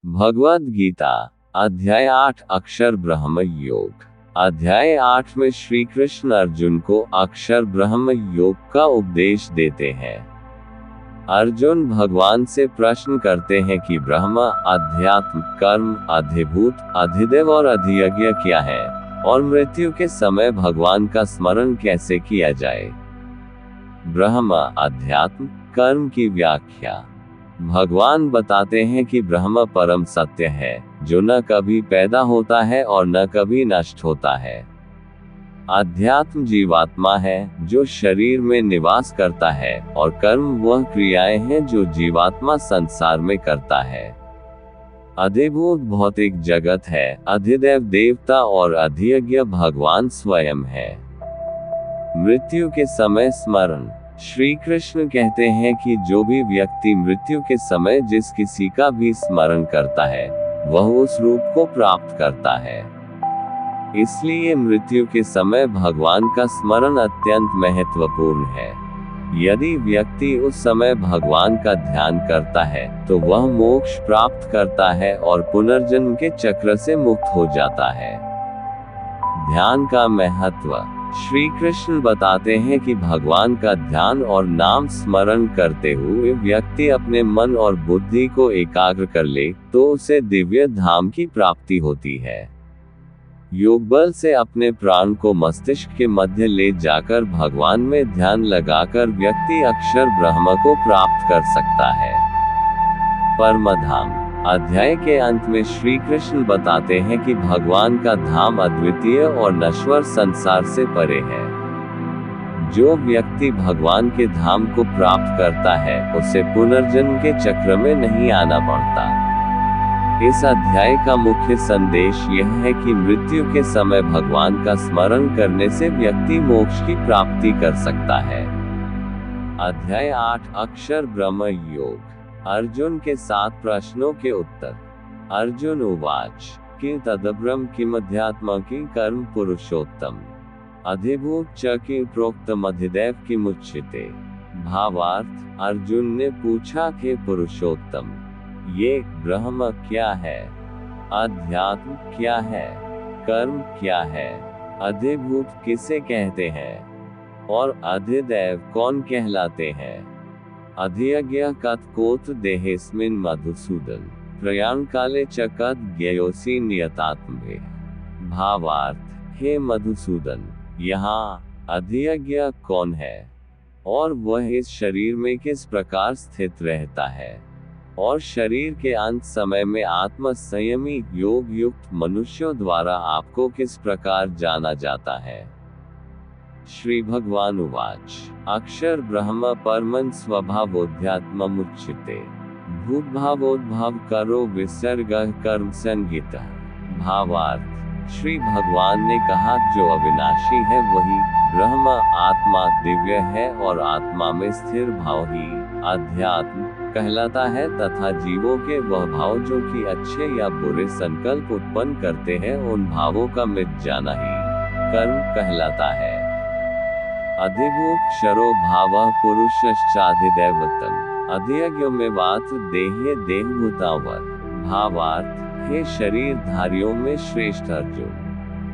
भगवद गीता अध्याय 8 अक्षर ब्रह्म योग। अध्याय 8 में श्री कृष्ण अर्जुन को अक्षर ब्रह्म योग का उपदेश देते हैं। अर्जुन भगवान से प्रश्न करते हैं कि ब्रह्म, अध्यात्म, कर्म, अधिभूत, अधिदेव और अधियज्ञ क्या है और मृत्यु के समय भगवान का स्मरण कैसे किया जाए। ब्रह्म, अध्यात्म, कर्म की व्याख्या। भगवान बताते हैं कि ब्रह्म परम सत्य है जो न कभी पैदा होता है और न कभी नष्ट होता है। अध्यात्म जीवात्मा है जो शरीर में निवास करता है और कर्म वह क्रियाएं हैं जो जीवात्मा संसार में करता है। अधिभूत भौतिक जगत है, अधिदेव देवता और अधियज्ञ भगवान स्वयं है। मृत्यु के समय स्मरण। श्री कृष्ण कहते हैं कि जो भी व्यक्ति मृत्यु के समय जिस किसी का भी स्मरण करता है वह उस रूप को प्राप्त करता है। इसलिए मृत्यु के समय भगवान का स्मरण अत्यंत महत्वपूर्ण है। यदि व्यक्ति उस समय भगवान का ध्यान करता है तो वह मोक्ष प्राप्त करता है और पुनर्जन्म के चक्र से मुक्त हो जाता है। ध्यान का महत्व। श्री कृष्ण बताते हैं कि भगवान का ध्यान और नाम स्मरण करते हुए व्यक्ति अपने मन और बुद्धि को एकाग्र कर ले तो उसे दिव्य धाम की प्राप्ति होती है। योग बल से अपने प्राण को मस्तिष्क के मध्य ले जाकर भगवान में ध्यान लगाकर व्यक्ति अक्षर ब्रह्म को प्राप्त कर सकता है। परमधाम। अध्याय के अंत में श्री कृष्ण बताते हैं कि भगवान का धाम अद्वितीय और नश्वर संसार से परे है। जो व्यक्ति भगवान के धाम को प्राप्त करता है उसे पुनर्जन्म के चक्र में नहीं आना पड़ता। इस अध्याय का मुख्य संदेश यह है कि मृत्यु के समय भगवान का स्मरण करने से व्यक्ति मोक्ष की प्राप्ति कर सकता है। अध्याय 8 अक्षर ब्रह्म योग। अर्जुन के 7 प्रश्नों के उत्तर। अर्जुन उवाच किं तद्ब्रह्म किमध्यात्म किं कर्म पुरुषोत्तम अधिभूत च किं प्रोक्तम अधिदैव किमुच्यते। भावार्थ। अर्जुन ने पूछा कि पुरुषोत्तम, ये ब्रह्म क्या है, अध्यात्म क्या है, कर्म क्या है, अधिभूत किसे कहते हैं और अधिदैव कौन कहलाते हैं। अधियज्ञ कथकोत देहेस्मिन् मधुसूदन प्रयाण काले च कथ ज्ञयोसि नियतात्मे। भावार्थ। हे मधुसूदन, यहाँ अधियज्ञ कौन है और वह इस शरीर में किस प्रकार स्थित रहता है और शरीर के अंत समय में आत्म संयमी योग युक्त मनुष्यों द्वारा आपको किस प्रकार जाना जाता है। श्री भगवान उवाच अक्षर ब्रह्म परमं स्वभावोध्यात्ममुच्यते भूतभावोद्भव करो विसर्गः कर्म संगीतः। भावार्थ। श्री भगवान ने कहा जो अविनाशी है वही ब्रह्म आत्मा दिव्य है और आत्मा में स्थिर भाव ही अध्यात्म कहलाता है तथा जीवों के वह भाव जो कि अच्छे या बुरे संकल्प उत्पन्न करते हैं उन भावों का मिट जाना ही कर्म कहलाता है। अधिभूत क्षरो भावः पुरुषश्चाधिदैवतम् अधियज्ञ में वात देहे देहभूतावर। भावार्थ। हे शरीर धारियों में श्रेष्ठ अर्जुन,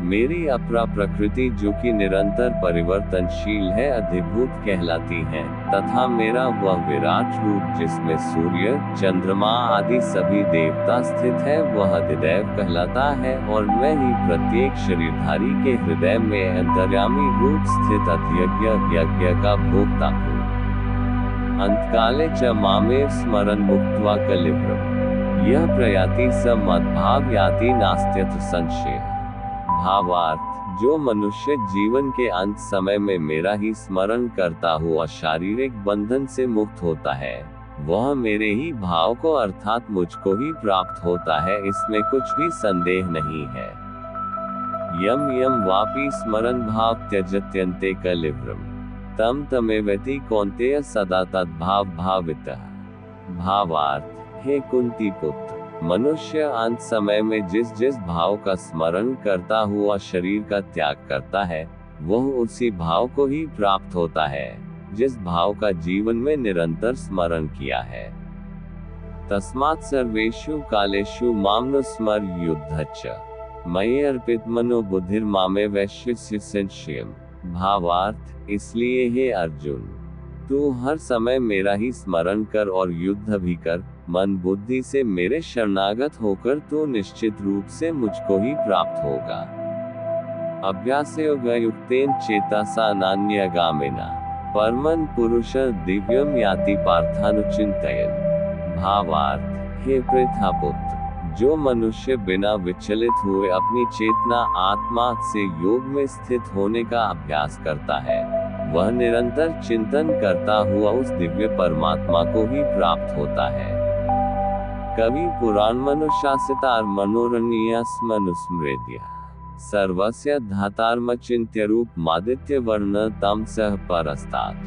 मेरी अपरा प्रकृति जो कि निरंतर परिवर्तनशील है अधिभूत कहलाती है तथा मेरा वह विराट रूप जिसमें सूर्य, चंद्रमा आदि सभी देवता स्थित है वह अधिदैव कहलाता है और मैं ही प्रत्येक शरीरधारी के हृदय में अंतर्यामी रूप स्थित अधियज्ञ यज्ञ का भोक्ता हूँ। अंतकाले च मामेव स्मरन् मुक्त्वा कलिव्रम् यह प्रयाति स मद्भाव याति नास्त्यत्र संशयः। भावार्थ। जो मनुष्य जीवन के अंत समय में मेरा ही स्मरण करता हुआ शारीरिक बंधन से मुक्त होता है वह मेरे ही भाव को अर्थात मुझको ही प्राप्त होता है, इसमें कुछ भी संदेह नहीं है। यम यम वापि स्मरन् भाव त्यजत्यन्ते कलिव्रम् तम तमेवति कौन्तेय सदा तद्भाव भावितः। भावार्थ। हे कुंती पुत्र, मनुष्य अंत समय में जिस जिस भाव का स्मरण करता हुआ शरीर का त्याग करता है वह उसी भाव को ही प्राप्त होता है जिस भाव का जीवन में निरंतर स्मरण किया है। तस्मात् सर्वेषु कालेषु मामनुस्मर युद्धच्च मयि अर्पितमनो बुद्धिर्मामे वैश्यस्य संशयम्। भावार्थ, इसलिए हे अर्जुन, तू हर समय मेरा ही स्मरण कर और युद्ध भी कर, मन बुद्धि से मेरे शरणागत होकर तो निश्चित रूप से मुझको ही प्राप्त होगा। अभ्यासयोगयुक्तेन चेतसा नान्यगामिना परमं पुरुष दिव्यम याति पार्थानुचिंतयन्। भावार्थ, हे पृथापुत्र, जो मनुष्य बिना विचलित हुए अपनी चेतना आत्मा से योग में स्थित होने का अभ्यास करता है, वह निरंतर चिंतन करता हुआ उस दिव्य परमात्मा को ही प्राप्त होता है। कवि पुराण मनुशासितार मनोरण्यस्मनुस्मृत्य सर्वस्य धातार्मचिन्त्य रूप मादित्य वर्ण तम सह परस्तात्।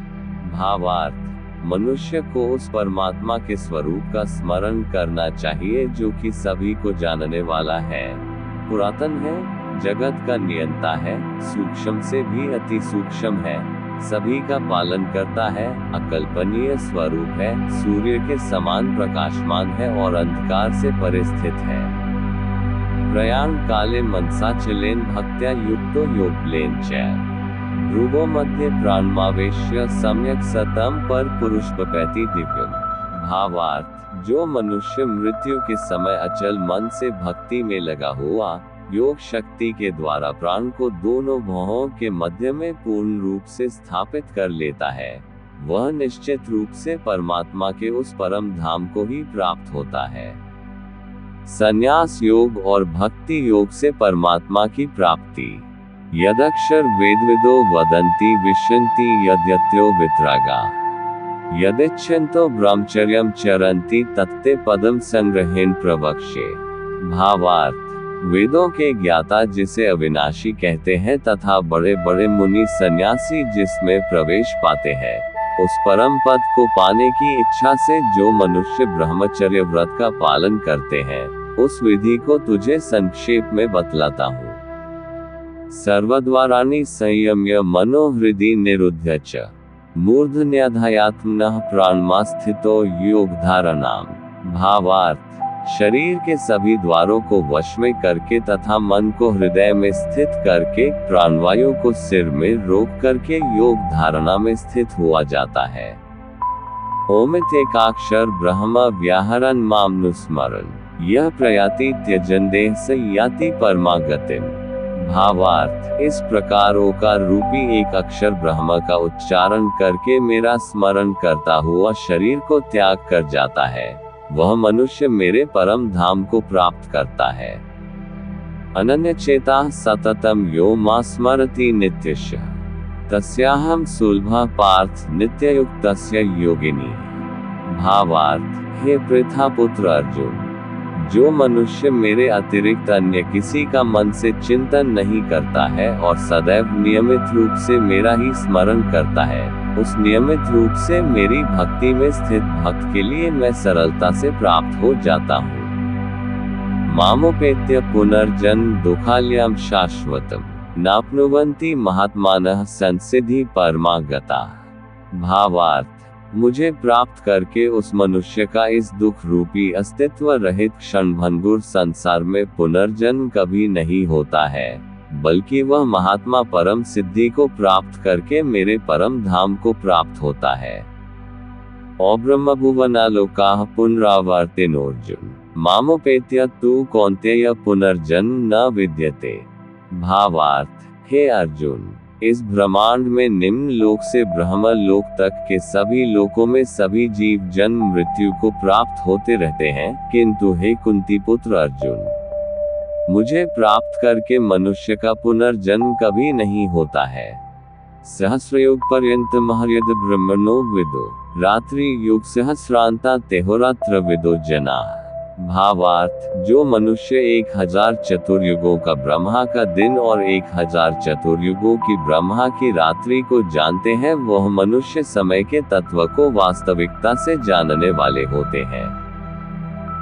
भावार्थ, मनुष्य को उस परमात्मा के स्वरूप का स्मरण करना चाहिए जो कि सभी को जानने वाला है, पुरातन है, जगत का नियंता है, सूक्ष्म से भी अति सूक्ष्म है, सभी का पालन करता है, अकल्पनीय स्वरूप है, सूर्य के समान प्रकाशमान है और अंधकार से परे स्थित है। प्रयाण काले मनसाचलेन भक्त्या युक्तो योगलेन च ध्रुवो मध्य प्राणमावेश्य सम्यक सतम पर पुरुष बपैति दिव्यम। भावार्थ, जो मनुष्य मृत्यु के समय अचल मन से भक्ति में लगा हुआ योग शक्ति के द्वारा प्राण को दोनों भौहों के मध्य में पूर्ण रूप से स्थापित कर लेता है, वह निश्चित रूप से परमात्मा के उस परम धाम को ही प्राप्त होता है। संन्यास योग और भक्ति योग से परमात्मा की प्राप्ति। यदक्षर वेदविदो वदन्ति विशन्ति यद्यत्यो वित्रागा यदिच्छन्तो ब्रह्मचर्यं चरन्ति तत्ते पदम संग्रहेन प्रवक्ष्ये। भावार्थ, वेदों के ज्ञाता जिसे अविनाशी कहते हैं तथा बड़े बड़े मुनि सन्यासी जिसमें प्रवेश पाते हैं, उस परम पद को पाने की इच्छा से जो मनुष्य ब्रह्मचर्य व्रत का पालन करते हैं, उस विधि को तुझे संक्षेप में बतलाता हूँ। सर्वद्वाराणि संयम्य मनोहृदि निरुध्य च मूर्धन्याधायात्मनः प्राणमा स्थितो योग धारणाम। भावार्थ, शरीर के सभी द्वारों को वश में करके तथा मन को हृदय में स्थित करके प्राणवायु को सिर में रोक करके योग धारणा में स्थित हुआ जाता है। ओमितेकाक्षर ब्रह्म व्याहरन् मामनुस्मरन् यह प्रयाति त्यजन देह से याति परमागतिम। भावार्थ, इस प्रकार ओकार रूपी एक अक्षर ब्रह्म का उच्चारण करके मेरा स्मरण करता हुआ शरीर को त्याग कर जाता है, वह मनुष्य मेरे परम धाम को प्राप्त करता है। अनन्य चेता सततम यो मा स्मरति नित्यशः तस्याहं सुलभः पार्थ नित्ययुक्तस्य योगिनी। भावार्थ, हे पृथापुत्र अर्जुन, जो मनुष्य मेरे अतिरिक्त अन्य किसी का मन से चिंतन नहीं करता है और सदैव नियमित रूप से मेरा ही स्मरण करता है, उस नियमित रूप से मेरी भक्ति में स्थित भक्त के लिए मैं सरलता से प्राप्त हो जाता हूँ। मामोपेत्य पुनर्जन्म दुखालयम शाश्वतम नाप्नुवन्ति महात्मानः संसिद्धि परमागता। भावार्थ, मुझे प्राप्त करके उस मनुष्य का इस दुख रूपी अस्तित्व रहित क्षणभंगुर संसार में पुनर्जन्म कभी नहीं होता है, बल्कि वह महात्मा परम सिद्धि को प्राप्त करके मेरे परम धाम को प्राप्त होता है। ब्रह्मभुवनालोकाः पुनरावर्तिनोऽर्जुन मामोपेत्य तु कौन्तेय पुनर्जन्म न विद्यते। भावार्थ, हे अर्जुन, इस ब्रह्मांड में निम्न लोक से ब्रह्म लोक तक के सभी लोकों में सभी जीव जन्म मृत्यु को प्राप्त होते रहते हैं, किंतु हे कुंती पुत्र अर्जुन, मुझे प्राप्त करके मनुष्य का पुनर्जन्म कभी नहीं होता है। सहस्रयुग पर्यंत महर्यद ब्रह्मणो विदो रात्रि युग सहस्रांता तेहोरात्र विदो जना। भावार्थ, जो मनुष्य 1000 चतुर्युगों का ब्रह्मा का दिन और 1000 चतुर्युगों की ब्रह्मा की रात्रि को जानते हैं, वह मनुष्य समय के तत्व को वास्तविकता से जानने वाले होते हैं।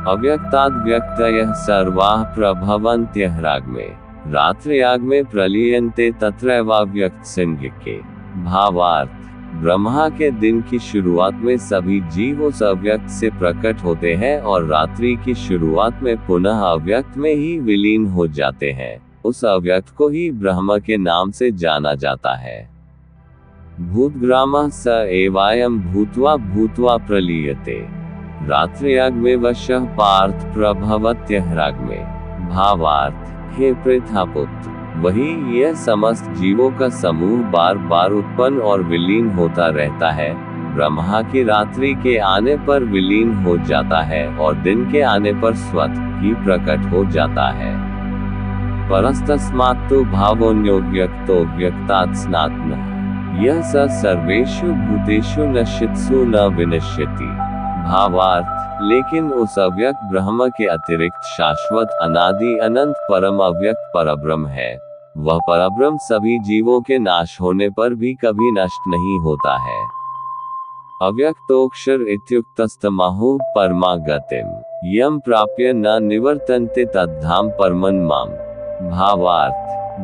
अव्यक्ताद् व्यक्तयः सर्वाः प्रभवन्त्यः राग्मे रात्र्याग्मे प्रलीयन्ते तत्रैवाव्यक्त संज्ञके। भावार्थ, ब्रह्मा के दिन की शुरुआत में सभी जीव उस अव्यक्त से प्रकट होते हैं और रात्रि की शुरुआत में पुनः अव्यक्त में ही विलीन हो जाते हैं। उस अव्यक्त को ही ब्रह्म के नाम से जाना जाता है। भूतग्रामः स एवायं भूत्वा भूत्वा प्रलीयते। रात्र्याग्मे वशः पार्थ प्रभवत्यह्राग्मे। भावार्थ, हे पृथापुत्र, वही यह समस्त जीवों का समूह बार बार उत्पन्न और विलीन होता रहता है। ब्रह्मा की रात्रि के आने पर विलीन हो जाता है और दिन के आने पर स्वतः ही प्रकट हो जाता है। परस्तस्मात्तु भावोऽन्योऽव्यक्तो व्यक्तात् स्नात्नः। यह स सर्वेषु भूतेषु नश्यत्सु न विनश्यति। भावार्थ, लेकिन उस अव्यक्त ब्रह्म के अतिरिक्त शाश्वत अनादि अनंत परम अव्यक्त परब्रह्म है। वह परब्रह्म सभी जीवों के नाश होने पर भी कभी नष्ट नहीं होता है। अव्यक्तोऽक्षर इत्युक्तस्तमाहुः परमागतिम् यं प्राप्य न निवर्तन्ते तद्धाम परमं माम। भावार्थ,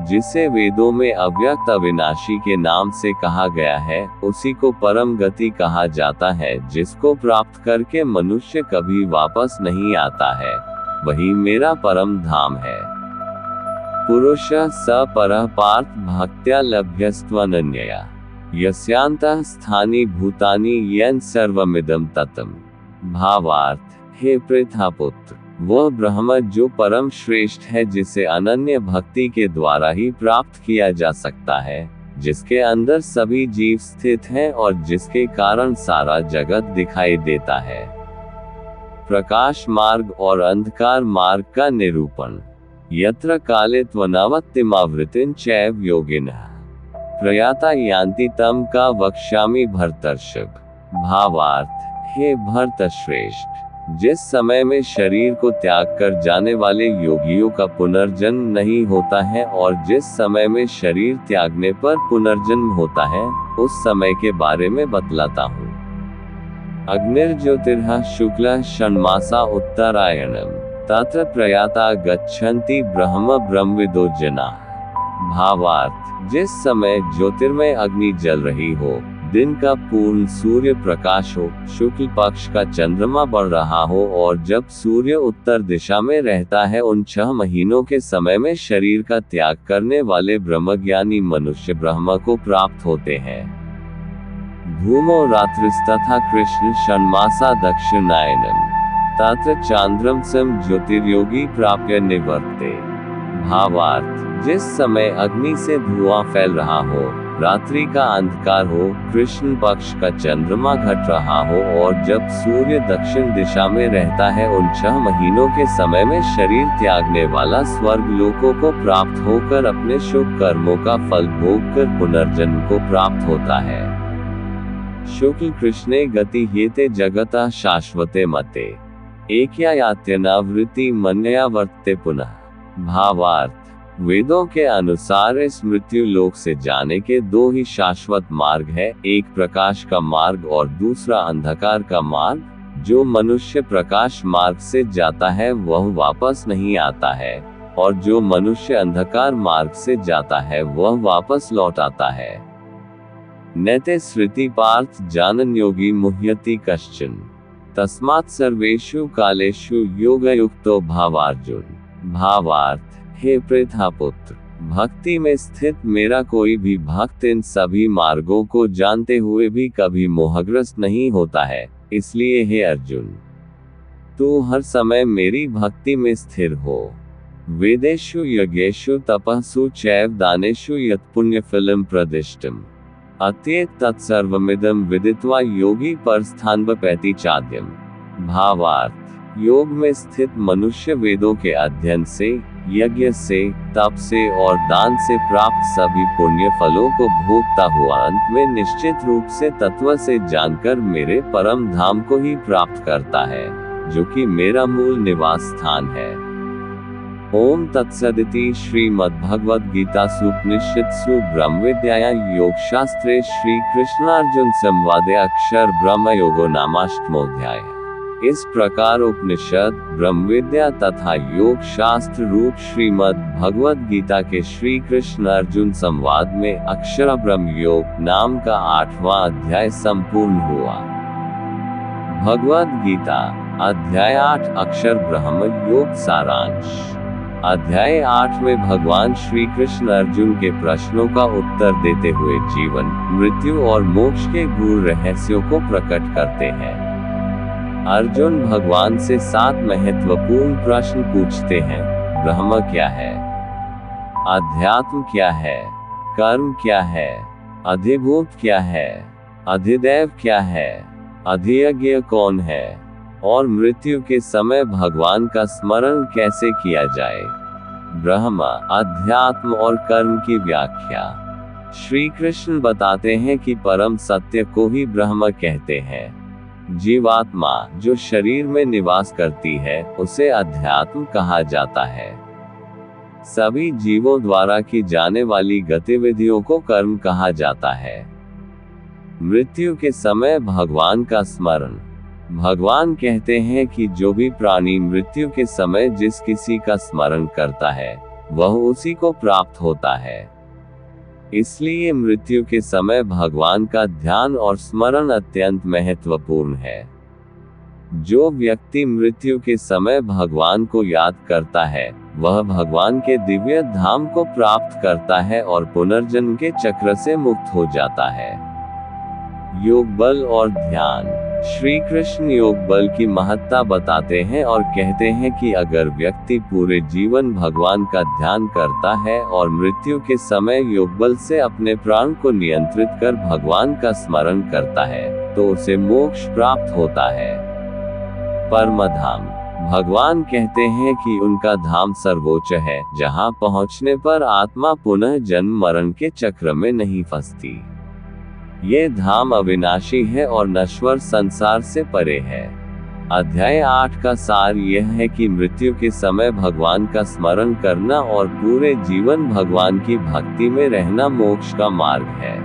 जिसे वेदों में अव्यक्त अविनाशी के नाम से कहा गया है, उसी को परम गति कहा जाता है, जिसको प्राप्त करके मनुष्य कभी वापस नहीं आता है। वही मेरा परम धाम है। पुरुषः स परः पार्थ भक्त्या लभ्यस्त्वनन्यया। यस्यान्तः स्थानि भूतानि येन सर्वमिदं ततम्। भावार्थ, हे पृथापुत्र, वह ब्रह्म जो परम श्रेष्ठ है, जिसे अनन्य भक्ति के द्वारा ही प्राप्त किया जा सकता है, जिसके अंदर सभी जीव स्थित हैं और जिसके कारण सारा जगत दिखाई देता है। प्रकाश मार्ग और अंधकार मार्ग का निरूपण। यत्र काले त्वनावत्तिमावृतिं चैव योगिनः प्रयाता यान्ति तं का वक्ष्यामि भरतर्षभ। भावार्थ, हे भरतश्रेष्ठ, जिस समय में शरीर को त्याग कर जाने वाले योगियों का पुनर्जन्म नहीं होता है और जिस समय में शरीर त्यागने पर पुनर्जन्म होता है, उस समय के बारे में बतलाता हूँ। अग्निर्ज्योतिर्ः शुक्लः षण्मासा उत्तरायणम् तत्र प्रयाता गच्छन्ति ब्रह्म ब्रह्मविदो जनाः। भावार्थ, जिस समय ज्योतिर्मय अग्नि जल रही हो, दिन का पूर्ण सूर्य प्रकाश हो, शुक्ल पक्ष का चंद्रमा बढ़ रहा हो और जब सूर्य उत्तर दिशा में रहता है, उन 6 महीनों के समय में शरीर का त्याग करने वाले ब्रह्मज्ञानी मनुष्य ब्रह्म को प्राप्त होते हैं। धूमो रात्रिस्तथा कृष्ण षण्मासा दक्षिणायनम् तत्र चांद्रम सम ज्योतिर्योगी प्राप्य निवर्ते। भावार्थ, जिस समय अग्नि से धुआं फैल रहा हो, रात्रि का अंधकार हो, कृष्ण पक्ष का चंद्रमा घट रहा हो और जब सूर्य दक्षिण दिशा में रहता है, उन 6 महीनों के समय में शरीर त्यागने वाला स्वर्ग लोकों को प्राप्त होकर अपने शुभ कर्मों का फल भोग कर पुनर्जन्म को प्राप्त होता है। शुक्ल कृष्णे गति हेते जगता शाश्वते मते एकयात्यनावृत्ति मन्यया वर्तते पुनः। भावार्थ, वेदों के अनुसार इस मृत्यु लोक से जाने के 2 ही शाश्वत मार्ग है, एक प्रकाश का मार्ग और दूसरा अंधकार का मार्ग। जो मनुष्य प्रकाश मार्ग से जाता है वह वापस नहीं आता है और जो मनुष्य अंधकार मार्ग से जाता है वह वापस लौट आता है। नैते श्रुति पार्थ जानन योगी मुह्यति कश्चन तस्मात् सर्वेषु कालेषु योगयुक्तो भावार्जुन। भावार्थ, हे पृथापुत्र, भक्ति में स्थित मेरा कोई भी भक्त इन सभी मार्गों को जानते हुए भी कभी मोहग्रस्त नहीं होता है। इसलिए हे अर्जुन, तू हर समय मेरी भक्ति में स्थिर हो। वेदेषु यज्ञेषु तपःसु चैव दानेषु यत् पुण्यफलम् प्रदिष्टम् अत्येत तत्सर्वमिदं विदित्वा योगी परस्थानवपैति चाद्यम्। भावार्थ, योग में स्थित मनुष्य वेदों के अध्ययन से, यज्ञ से, तप से और दान से प्राप्त सभी पुण्य फलों को भोगता हुआ अंत में निश्चित रूप से तत्व से जानकर मेरे परम धाम को ही प्राप्त करता है, जो कि मेरा मूल निवास स्थान है। ओम तत्सदिति श्रीमद्भगवद्गीतासूपनिषत्सु ब्रह्मविद्यायां योगशास्त्रे श्री कृष्णार्जुन संवादे अक्षर ब्रह्म योगो नामाष्टमोऽध्यायः। इस प्रकार उपनिषद, ब्रह्मविद्या तथा योग शास्त्र रूप श्रीमद् भगवद गीता के श्री कृष्ण अर्जुन संवाद में अक्षर ब्रह्म योग नाम का 8वां अध्याय संपूर्ण हुआ। भगवद गीता अध्याय 8 अक्षर ब्रह्म योग सारांश। अध्याय 8 में भगवान श्री कृष्ण अर्जुन के प्रश्नों का उत्तर देते हुए जीवन, मृत्यु और मोक्ष के गूढ़ रहस्यों को प्रकट करते हैं। अर्जुन भगवान से 7 महत्वपूर्ण प्रश्न पूछते हैं। ब्रह्म क्या है? अध्यात्म क्या है? कर्म क्या है? अधिभूत क्या है? अधिदैव क्या है? अधियज्ञ कौन है? और मृत्यु के समय भगवान का स्मरण कैसे किया जाए? ब्रह्म, अध्यात्म और कर्म की व्याख्या। श्री कृष्ण बताते हैं कि परम सत्य को ही ब्रह्म कहते हैं। जीवात्मा जो शरीर में निवास करती है उसे अध्यात्म कहा जाता है। सभी जीवों द्वारा की जाने वाली गतिविधियों को कर्म कहा जाता है। मृत्यु के समय भगवान का स्मरण। भगवान कहते हैं कि जो भी प्राणी मृत्यु के समय जिस किसी का स्मरण करता है वह उसी को प्राप्त होता है। इसलिए मृत्यु के समय भगवान का ध्यान और स्मरण अत्यंत महत्वपूर्ण है। जो व्यक्ति मृत्यु के समय भगवान को याद करता है वह भगवान के दिव्य धाम को प्राप्त करता है और पुनर्जन्म के चक्र से मुक्त हो जाता है। योग बल और ध्यान। श्री कृष्ण योग बल की महत्ता बताते हैं और कहते हैं कि अगर व्यक्ति पूरे जीवन भगवान का ध्यान करता है और मृत्यु के समय योग बल से अपने प्राण को नियंत्रित कर भगवान का स्मरण करता है तो उसे मोक्ष प्राप्त होता है। परमधाम। भगवान कहते हैं कि उनका धाम सर्वोच्च है, जहां पहुंचने पर आत्मा पुनः जन्म मरण के चक्र में नहीं फंसती। ये धाम अविनाशी है और नश्वर संसार से परे है। अध्याय 8 का सार यह है कि मृत्यु के समय भगवान का स्मरण करना और पूरे जीवन भगवान की भक्ति में रहना मोक्ष का मार्ग है।